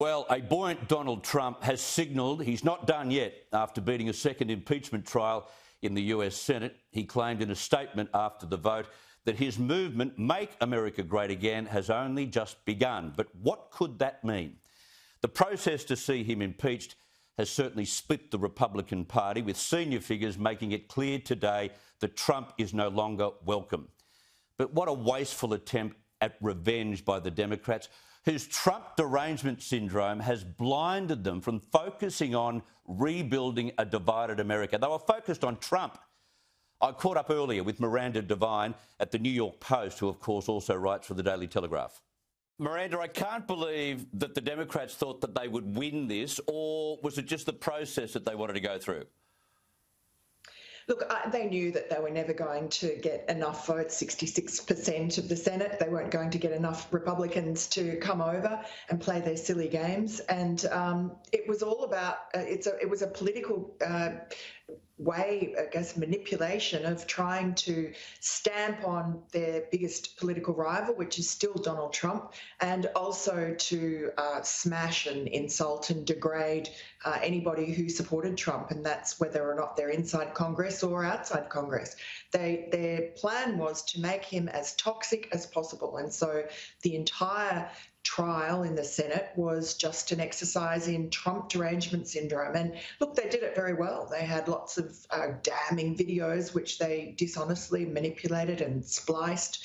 Well, a buoyant Donald Trump has signalled he's not done yet after beating a second impeachment trial in the US Senate. He claimed in a statement after the vote that his movement, Make America Great Again, has only just begun. But what could that mean? The process to see him impeached has certainly split the Republican Party, with senior figures making it clear today that Trump is no longer welcome. But what a wasteful attempt at revenge by the Democrats, whose Trump derangement syndrome has blinded them from focusing on rebuilding a divided America. They were focused on Trump. I caught up earlier with Miranda Devine at the New York Post, who of course also writes for the Daily Telegraph. Miranda, I can't believe that the Democrats thought that they would win this, or was it just the process that they wanted to go through? Look, they knew that they were never going to get enough votes, 66% of the Senate. They weren't going to get enough Republicans to come over and play their silly games. And it was all about, it was a political way, I guess, manipulation of trying to stamp on their biggest political rival, which is still Donald Trump, and also to smash and insult and degrade anybody who supported Trump, and that's whether or not they're inside Congress or outside Congress. Their plan was to make him as toxic as possible, and so the entire trial in the Senate was just an exercise in Trump derangement syndrome. And look, they did it very well. They had lots of damning videos which they dishonestly manipulated and spliced.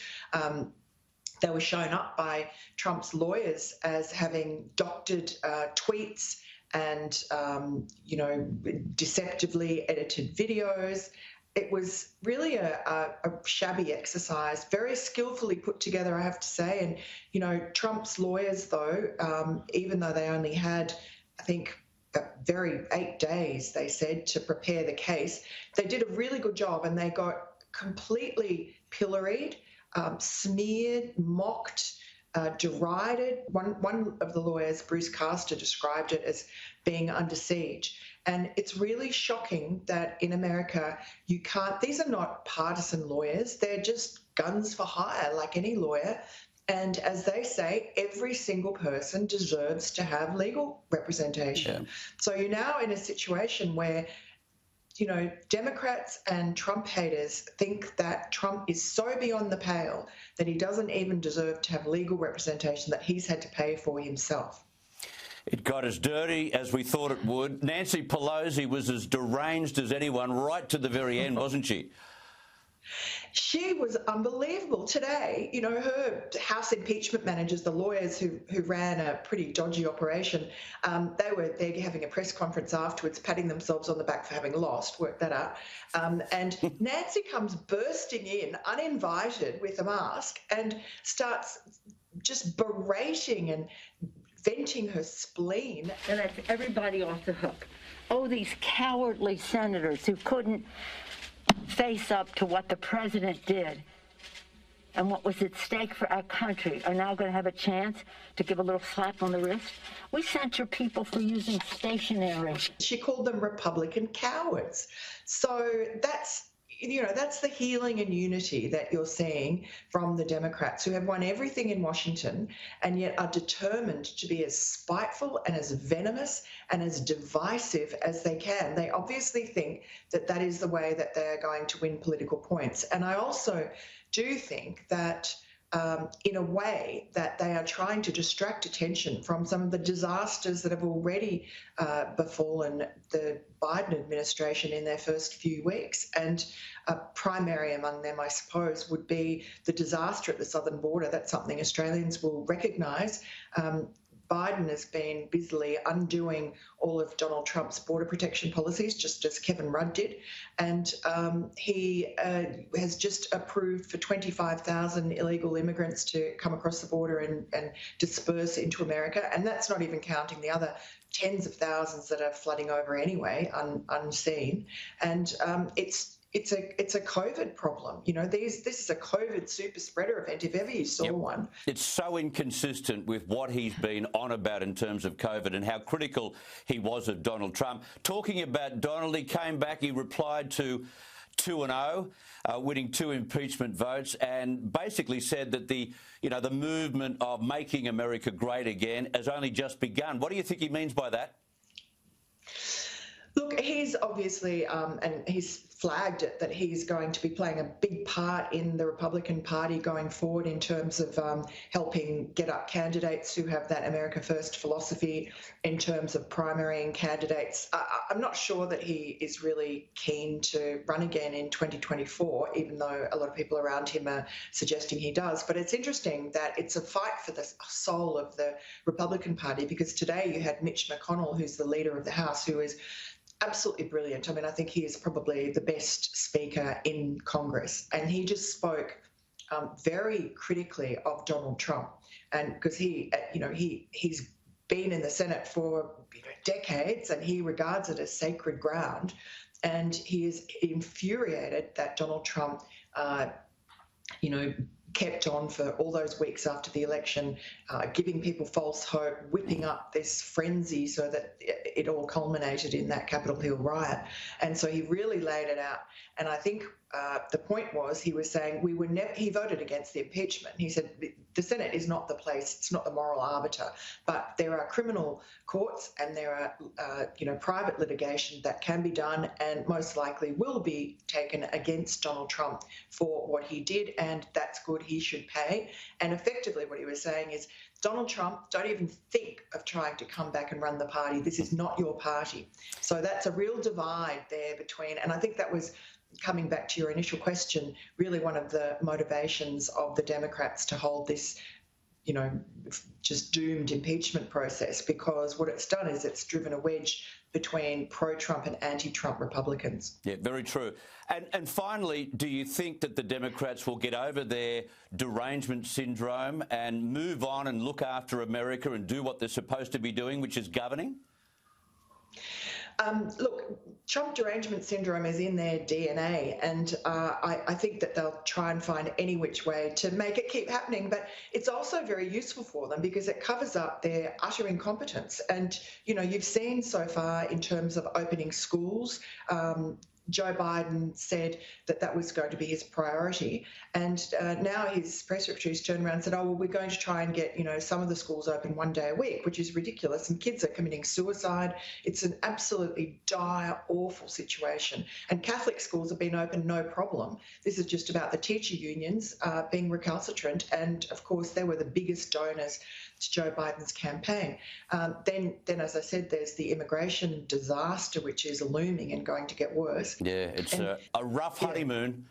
They were shown up by Trump's lawyers as having doctored tweets and, deceptively edited videos. It was really a shabby exercise, very skillfully put together, I have to say. And, Trump's lawyers, though, even though they only had, I think, 8 days, they said, to prepare the case, they did a really good job, and they got completely pilloried, smeared, mocked, derided. One of the lawyers, Bruce Castor, described it as being under siege. And it's really shocking that in America you can't, these are not partisan lawyers, they're just guns for hire like any lawyer. And as they say, every single person deserves to have legal representation. Yeah. So you're now in a situation where, Democrats and Trump haters think that Trump is so beyond the pale that he doesn't even deserve to have legal representation that he's had to pay for himself. It got as dirty as we thought it would. Nancy Pelosi was as deranged as anyone right to the very end, wasn't she? She was unbelievable today. Her House impeachment managers, the lawyers who ran a pretty dodgy operation, they're having a press conference afterwards, patting themselves on the back for having lost, worked that out. And Nancy comes bursting in, uninvited, with a mask, and starts just berating and venting her spleen. And that's everybody off the hook. Oh, these cowardly senators who couldn't face up to what the president did and what was at stake for our country are now going to have a chance to give a little slap on the wrist. We censure people for using stationery. She called them Republican cowards. So that's the healing and unity that you're seeing from the Democrats, who have won everything in Washington and yet are determined to be as spiteful and as venomous and as divisive as they can. They obviously think that that is the way that they're going to win political points. And I also do think that in a way that they are trying to distract attention from some of the disasters that have already befallen the Biden administration in their first few weeks. And primary among them, I suppose, would be the disaster at the southern border. That's something Australians will recognise. Biden has been busily undoing all of Donald Trump's border protection policies, just as Kevin Rudd did. And he has just approved for 25,000 illegal immigrants to come across the border and disperse into America. And that's not even counting the other tens of thousands that are flooding over anyway, unseen. And it's a COVID problem. This is a COVID super spreader event, if ever you saw one. It's so inconsistent with what he's been on about in terms of COVID and how critical he was of Donald Trump. Talking about Donald, he came back, he replied to 2-0, winning 2 impeachment votes, and basically said that the movement of making America great again has only just begun. What do you think he means by that? Look, he's obviously, and he's flagged it, that he's going to be playing a big part in the Republican Party going forward in terms of helping get up candidates who have that America First philosophy, in terms of primarying candidates. I'm not sure that he is really keen to run again in 2024, even though a lot of people around him are suggesting he does. But it's interesting that it's a fight for the soul of the Republican Party, because today you had Mitch McConnell, who's the leader of the House, who is absolutely brilliant. I mean, I think he is probably the best speaker in Congress, and he just spoke very critically of Donald Trump, and because he's been in the Senate for decades, and he regards it as sacred ground, and he is infuriated that Donald Trump, kept on for all those weeks after the election, giving people false hope, whipping up this frenzy so that it all culminated in that Capitol Hill riot. And so he really laid it out. And I think the point was, he was saying he voted against the impeachment. He said the Senate is not the place, it's not the moral arbiter, but there are criminal courts and there are private litigation that can be done and most likely will be taken against Donald Trump for what he did, and that's good, he should pay. And effectively what he was saying is, Donald Trump, don't even think of trying to come back and run the party. This is not your party. So that's a real divide there between, and I think that was, coming back to your initial question, really one of the motivations of the Democrats to hold this, just doomed impeachment process, because what it's done is it's driven a wedge between pro-Trump and anti-Trump Republicans. Yeah, very true. And finally, do you think that the Democrats will get over their derangement syndrome and move on and look after America and do what they're supposed to be doing, which is governing? Look, Trump derangement syndrome is in their DNA, and I think that they'll try and find any which way to make it keep happening. But it's also very useful for them because it covers up their utter incompetence. And, you've seen so far in terms of opening schools, Joe Biden said that was going to be his priority. And now his press secretary's turned around and said, we're going to try and get, some of the schools open one day a week, which is ridiculous. And kids are committing suicide. It's an absolutely dire, awful situation. And Catholic schools have been open, no problem. This is just about the teacher unions being recalcitrant. And of course, they were the biggest donors to Joe Biden's campaign. Then, as I said, there's the immigration disaster, which is looming and going to get worse. Yeah, it's a rough honeymoon.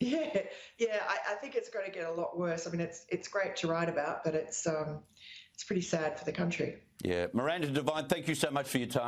Yeah, I think it's going to get a lot worse. I mean, it's great to write about, but it's pretty sad for the country. Yeah. Miranda Devine, thank you so much for your time.